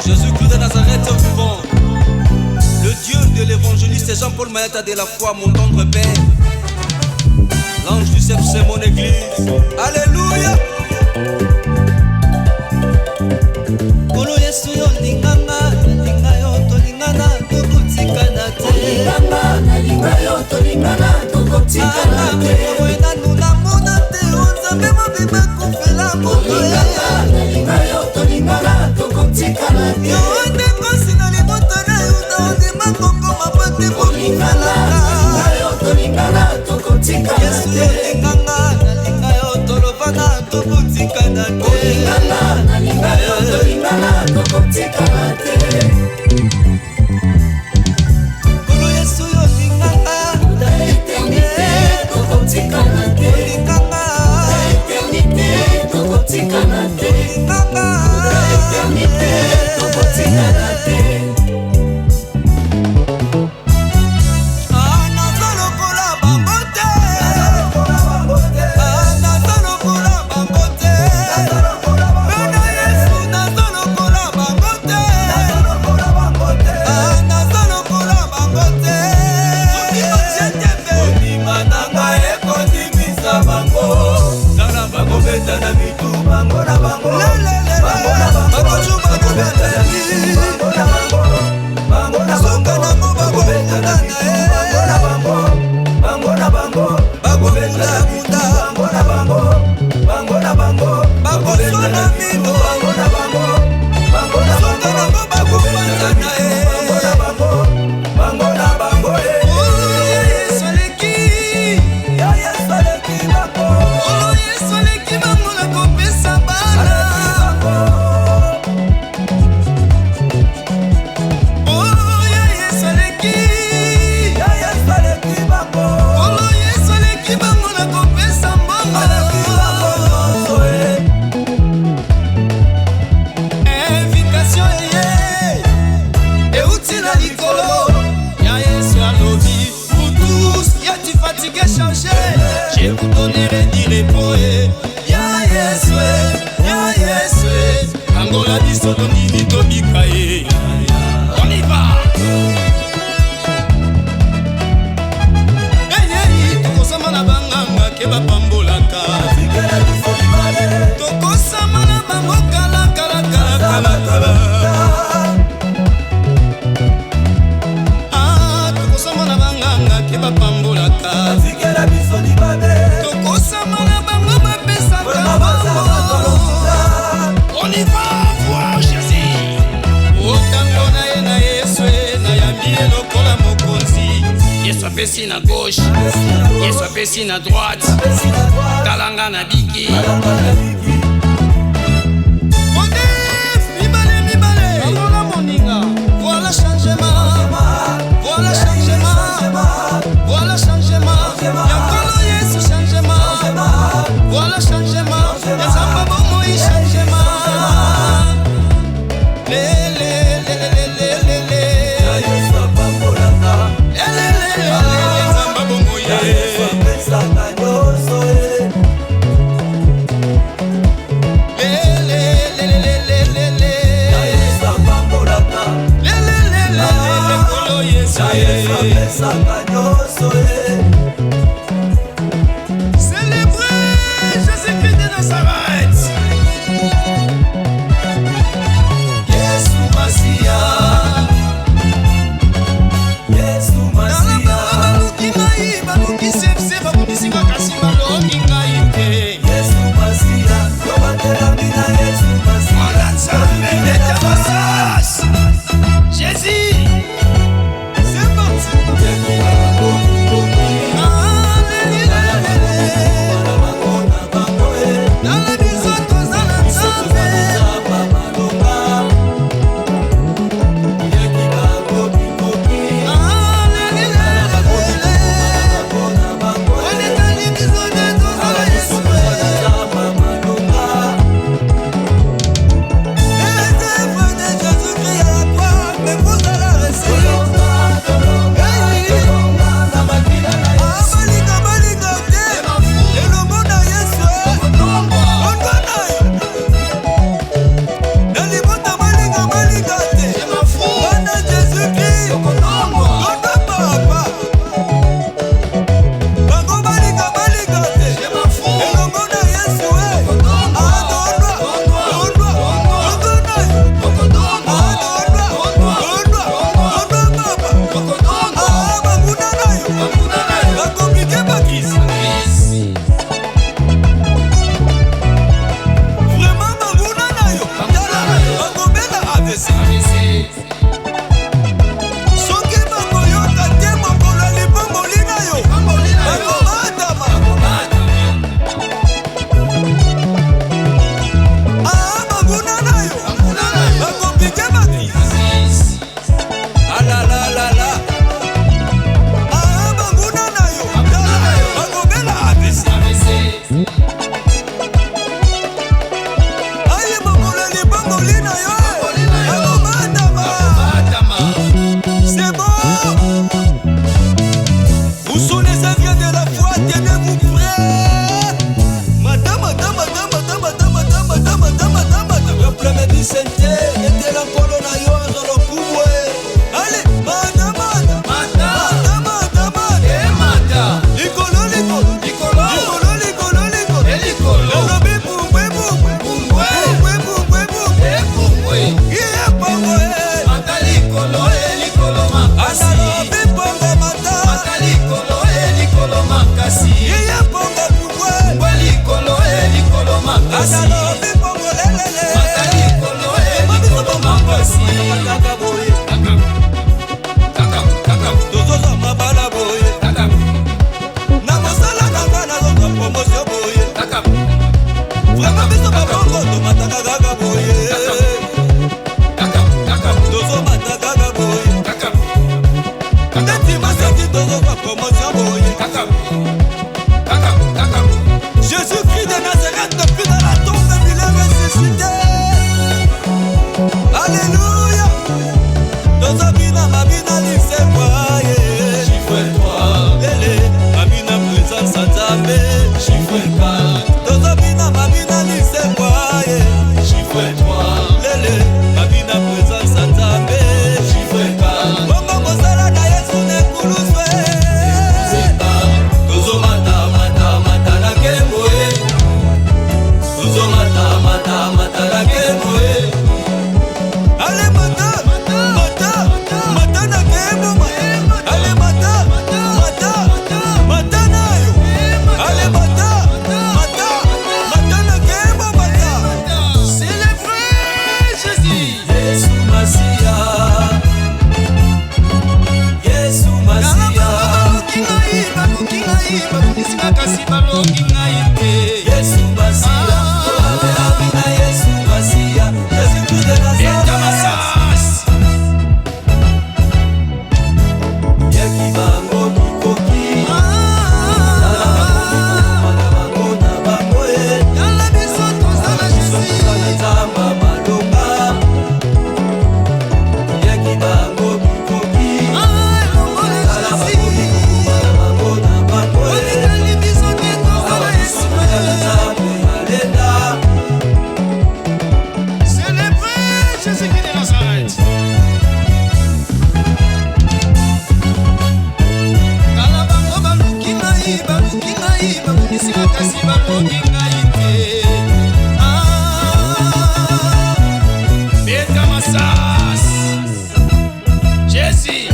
Jésus-Christ de Nazareth vivant, le Dieu de l'évangéliste Jean-Paul Mayata de la foi, mon tendre Père. L'ange du chef, c'est mon église. Alléluia. Kolo Yesu yo linganga, linga yo tolingana, tokotikana te. Linganga, linga yo tolingana, tokotikana te. Wena nuna mona te, onzambe mobimba kufela moto. Linganga, linga yo tolingana, tokotikana te. Yo ende kosi na liboto na yo, na ondima koko mapate bolingana. Linga yo tolingana, tokotikana te. Yesu yo linganga, linga yo tolovana, tokotikana te. Linganga, linga yo tolingana, tokotikana te. Kolo Yesu yo linganga, la éternité, tokotikana te. Linganga, la éternité, tokotikana te. Linganga, la éternité, tokotikana te. Je vous donnerai du repos. Ya Yeswe, Angola bisoto nini tobika ye. On y va. Tokosama na banganga ke bapambolaka. Tokosama na bango kala. Tokosama na banganga ke bapambolaka. Tokosama na bango bapesaka bango. On y va voir Jésus. Otango na ye na Yesu na yambi lokola mokonzi. Yesu apesi na gauche, Yesu apesi na droite. Talanga na biki. Voilà moninga, voilà changement. Voilà changement. Voilà changement. Yakolo Yesu changement. Voilà changement. Yazamba bomo i changement. Yazamba bomo ye. Célébrez Jésus-Christ de Nazareth. Yesu Masia. Yesu Masia. Baluki sepse bakumisinga kasi baloki ngai te. Yesu Masia. Yobatela mina Yesu Masia. Mwana nzambe neta masas. Jésus. C'est parti. soki bakoyoka te mokolo ya libongoli na yo bakobatama banguna na yo bakopike bakisi alalalala banguna na yo bakobela abesi aye mokolo ya libongoli na yo c'est bon. Où sont les avions de la foi? Tenez-vous prêts. Madame. Le premier du Saint-Té, était la colonne à yo, dans le couboue. Allez, madame. Licolo. Jésus-Christ de Nazareth depuis dans la tombe, il est ressuscité. Alléluia. Tozobina mabina lisemwaye. Chifwe-toi. Lele, mabina présence à Nzambe. Chifwe-toi. Tozobina mabina lisemwaye. Chifwe-toi. Lele, mabina présence à Nzambe. Chifwe-toi. Bongo mosala na Yesu ne kuluswe. Jésus